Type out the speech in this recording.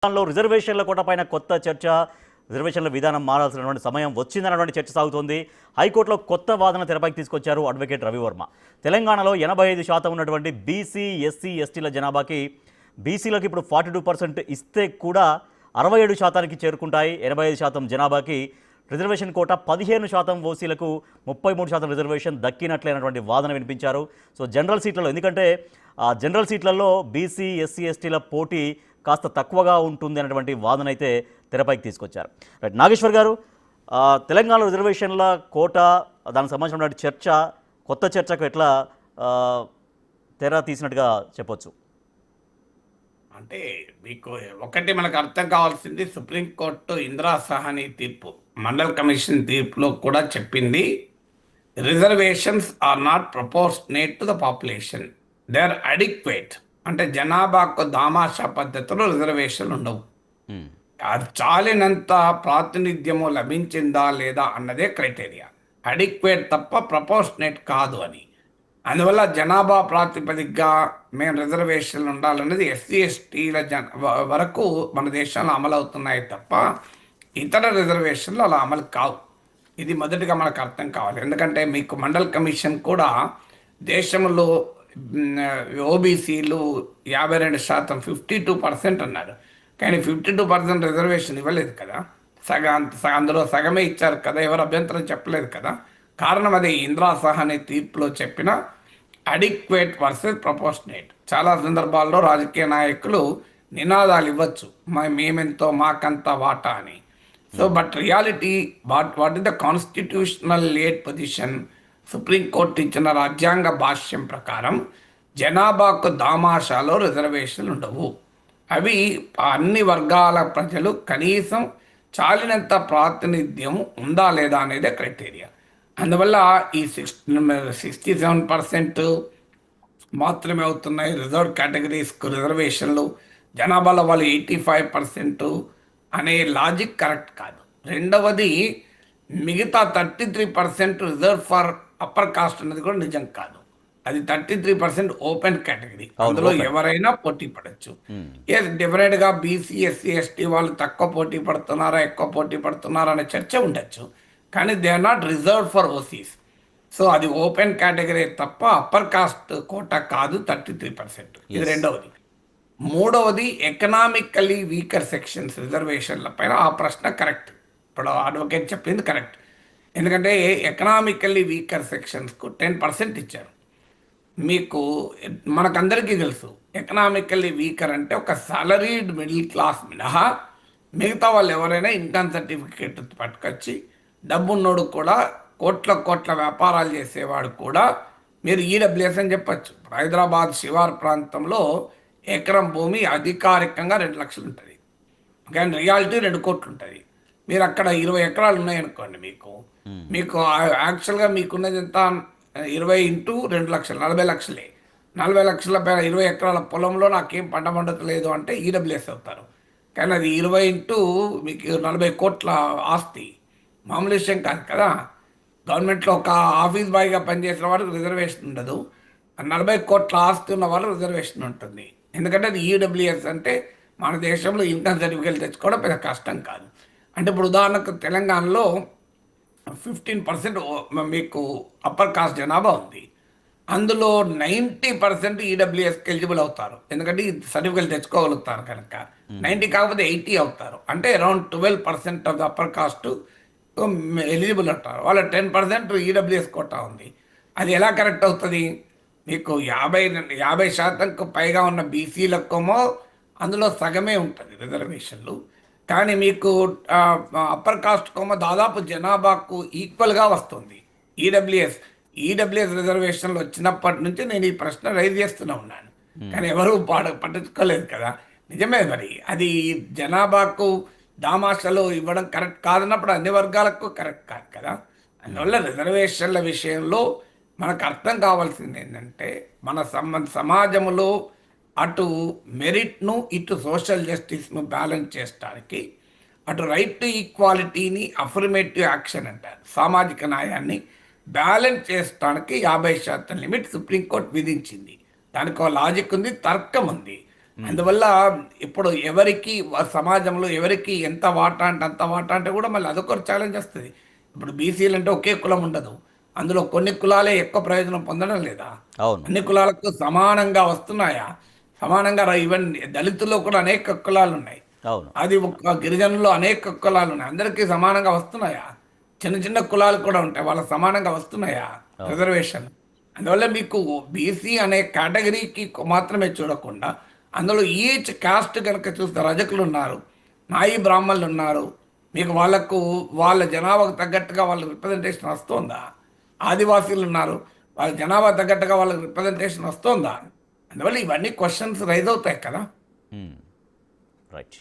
లో రిజర్వేషన్ల కోటపైన కొత్త చర్చ, రిజర్వేషన్ల విధానం మారాల్సినటువంటి సమయం వచ్చిందన్నటువంటి చర్చ సాగుతోంది. హైకోర్టులో కొత్త వాదన తెరపైకి తీసుకొచ్చారు అడ్వకేట్ రవివర్మ. తెలంగాణలో 85% ఉన్నటువంటి బీసీ, ఎస్సీ, ఎస్టీల జనాభాకి బీసీలకు ఇప్పుడు 42% ఇస్తే కూడా 67%కి చేరుకుంటాయి. 85% జనాభాకి రిజర్వేషన్ కోట, 15% ఓసీలకు 33% రిజర్వేషన్ దక్కినట్లయినటువంటి వాదన వినిపించారు. సో జనరల్ సీట్లలో, ఎందుకంటే జనరల్ సీట్లలో బీసీ, ఎస్సీ, ఎస్టీల పోటీ కాస్త తక్కువగా ఉంటుంది అన్నటువంటి వాదన అయితే తెరపైకి తీసుకొచ్చారు. రైట్, నాగేశ్వర్ గారు, తెలంగాణ రిజర్వేషన్ల కోట దానికి సంబంధించినటువంటి చర్చ, కొత్త చర్చకు ఎట్లా తెర తీసినట్టుగా చెప్పొచ్చు? అంటే మీకు ఒకటి మనకు అర్థం కావాల్సింది, సుప్రీంకోర్టు ఇందిరా సహాని తీర్పు, మండల్ కమిషన్ తీర్పులో కూడా చెప్పింది, reservations are not proportionate to the population, they are adequate. అంటే జనాభాకు దామాషా పద్ధతిలో రిజర్వేషన్లు ఉండవు. అది చాలినంత ప్రాతినిధ్యము లభించిందా లేదా అన్నదే క్రైటీరియా. అడిక్వేట్ తప్ప ప్రపోర్షనేట్ కాదు అని. అందువల్ల జనాభా ప్రాతిపదికగా మేము రిజర్వేషన్లు ఉండాలన్నది ఎస్సీ ఎస్టీల వరకు మన దేశంలో అమలు అవుతున్నాయి తప్ప ఇతర రిజర్వేషన్లు అలా అమలు కావు. ఇది మొదటిగా మనకు అర్థం కావాలి. ఎందుకంటే మీకు మండల్ కమిషన్ కూడా దేశంలో ఓబీసీలు 52%, 52% అన్నారు. కానీ 52% రిజర్వేషన్ ఇవ్వలేదు కదా, అందులో సగమే ఇచ్చారు కదా, ఎవరు అభ్యంతరం చెప్పలేదు కదా. కారణం అదే ఇందిరా సహాని తీర్పులో చెప్పిన అడిక్వేట్ వర్సెస్ ప్రపోర్షనేట్. చాలా సందర్భాల్లో రాజకీయ నాయకులు నినాదాలు ఇవ్వచ్చు, మేమెంతో మాకంత వాటా అని. So but reality what is the constitutional late position? Supreme court ఇచ్చిన రాజ్యాంగ భాష్యం ప్రకారం జనాభాకు దామాషాలో రిజర్వేషన్లు ఉండవు. అవి అన్ని వర్గాల ప్రజలు కనీసం చాలినంత ప్రాతినిధ్యం ఉందా లేదా అనేదే క్రైటీరియా. అందువల్ల ఈ 67% మాత్రమే అవుతున్నాయి రిజర్వ్ కేటగిరీస్కు రిజర్వేషన్లు, జనాభాలో వాళ్ళు 85% అనే లాజిక్ కరెక్ట్ కాదు. రెండవది, మిగతా 33% రిజర్వ్ ఫర్ అప్పర్ కాస్ట్ అనేది కూడా నిజం కాదు. అది 33% ఓపెన్ కేటగిరీ, అందులో ఎవరైనా పోటీ పడవచ్చు. డెఫినెట్గా బీసీ, ఎస్సీ, ఎస్టీ వాళ్ళు తక్కువ పోటీ పడుతున్నారా, ఎక్కువ పోటీ పడుతున్నారా అనే చర్చ ఉండొచ్చు. కానీ they are not reserve for OCs. So అది ఓపెన్ కేటగిరీ తప్ప అప్పర్ కాస్ట్ కోటా కాదు 33%. ఇది రెండవది. మూడవది, ఎకనామికల్లీ వీకర్ సెక్షన్స్ రిజర్వేషన్ల పైన ఆ ప్రశ్న కరెక్ట్. ఇప్పుడు అడ్వకేట్ చెప్పింది కరెక్ట్. ఎందుకంటే ఎకనామికల్లీ వీకర్ సెక్షన్స్కు 10% ఇచ్చారు. మీకు మనకందరికీ తెలుసు, ఎకనామికల్లీ వీకర్ అంటే ఒక సాలరీడ్ మిడిల్ క్లాస్ మినహా మిగతా వాళ్ళు ఎవరైనా ఇన్కమ్ సర్టిఫికేట్ పట్టుకొచ్చి డబ్బున్నోడు కూడా కోట్ల వ్యాపారాలు చేసేవాడు కూడా మీరు ఈడబ్ల్యూఎస్ అని చెప్పచ్చు. హైదరాబాద్ శివార్ ప్రాంతంలో ఎకరం భూమి అధికారికంగా 2 లక్షలు ఉంటుంది, కానీ రియాలిటీ 2 కోట్లు ఉంటుంది. మీరు అక్కడ 20 ఎకరాలు ఉన్నాయనుకోండి, మీకు యాక్చువల్గా మీకున్నది ఎంత? 20 × 2 లక్షలు, 40 లక్షలే. 40 లక్షల 20 ఎకరాల పొలంలో నాకేం పంట పండట్లేదు అంటే ఈడబ్ల్యూఎస్ అవుతారు. కానీ అది 20 × మీకు 40 కోట్ల ఆస్తి మామూలు విషయం కాదు కదా. గవర్నమెంట్లో ఒక ఆఫీస్ బాయ్గా పనిచేసిన వారికి రిజర్వేషన్ ఉండదు, 40 కోట్ల ఆస్తి ఉన్న వాళ్ళు రిజర్వేషన్ ఉంటుంది. ఎందుకంటే అది ఈడబ్ల్యూఎస్ అంటే మన దేశంలో ఇన్కమ్ సర్టిఫికేట్ తెచ్చుకోవడం పెద్ద కష్టం కాదు. అంటే ఇప్పుడు ఉదాహరణకు తెలంగాణలో 15% మీకు అప్పర్ కాస్ట్ జనాభా ఉంది. అందులో 90% ఈడబ్ల్యూఎస్కి ఎలిజిబుల్ అవుతారు, ఎందుకంటే ఈ సర్టిఫికేట్ తెచ్చుకోగలుగుతారు కనుక. 90 కాకపోతే 80 అవుతారు, అంటే around 12% of the upper caste eligible అంటారు. వాళ్ళ 10% ఈడబ్ల్యూఎస్ కోటా ఉంది. అది ఎలా కరెక్ట్ అవుతుంది? మీకు 50% పైగా ఉన్న బీసీలకేమో అందులో సగమే ఉంటుంది రిజర్వేషన్లు. కానీ మీకు అప్పర్ కాస్ట్ కోమో దాదాపు జనాభాకు ఈక్వల్గా వస్తుంది ఈడబ్ల్యూఎస్ రిజర్వేషన్లు వచ్చినప్పటి నుంచి నేను ఈ ప్రశ్న రైజ్ చేస్తూనే ఉన్నాను, కానీ ఎవరు పట్టించుకోలేదు కదా. నిజమే, మరి అది జనాభాకు దామాషలు ఇవ్వడం కరెక్ట్ కాదన్నప్పుడు అన్ని వర్గాలకు కరెక్ట్ కాదు కదా. అందువల్ల రిజర్వేషన్ల విషయంలో మనకు అర్థం కావాల్సింది ఏంటంటే, మన సమాజంలో అటు మెరిట్ను ఇటు సోషల్ జస్టిస్ను బ్యాలెన్స్ చేయడానికి, అటు రైట్ టు ఈక్వాలిటీని అఫర్మేటివ్ యాక్షన్ అంటారు, సామాజిక న్యాయాన్ని బ్యాలెన్స్ చేయడానికి 50% లిమిట్ సుప్రీంకోర్టు విధించింది. దానికి ఒక లాజిక్ ఉంది, తర్కం ఉంది. అందువల్ల ఇప్పుడు ఎవరికి సమాజంలో ఎవరికి ఎంత వాటా అంటే అంత వాటా అంటే కూడా మళ్ళీ అదొక ఛాలెంజ్ వస్తుంది. ఇప్పుడు బీసీలు అంటే ఒకే కులం ఉండదు, అందులో కొన్ని కులాలే ఎక్కువ ప్రయోజనం పొందడం లేదా? అవును. అన్ని కులాలకు సమానంగా వస్తున్నాయా? సమానంగా ఈవెన్ దళితుల్లో కూడా అనేక కులాలు ఉన్నాయి, అవును. అది ఒక గిరిజనుల్లో అనేక కులాలు ఉన్నాయి, అందరికీ సమానంగా వస్తున్నాయా? చిన్న చిన్న కులాలు కూడా ఉంటాయి, వాళ్ళకి సమానంగా వస్తున్నాయా రిజర్వేషన్? అందువల్ల మీకు బీసీ అనే కేటగిరీకి మాత్రమే చూడకుండా అందులో ఈచ్ కాస్ట్ కనుక చూస్తే రజకులు ఉన్నారు, నాయి బ్రాహ్మణులు ఉన్నారు, మీకు వాళ్ళకు వాళ్ళ జనాభాకు తగ్గట్టుగా వాళ్ళ రిప్రజెంటేషన్ వస్తుందా? ఆదివాసీలు ఉన్నారు, వాళ్ళ జనాభా తగ్గట్టుగా వాళ్ళకి రిప్రజెంటేషన్ వస్తుందా? అందువల్ల ఇవన్నీ క్వశ్చన్స్ రైజ్ అవుతాయి కదా. రైట్.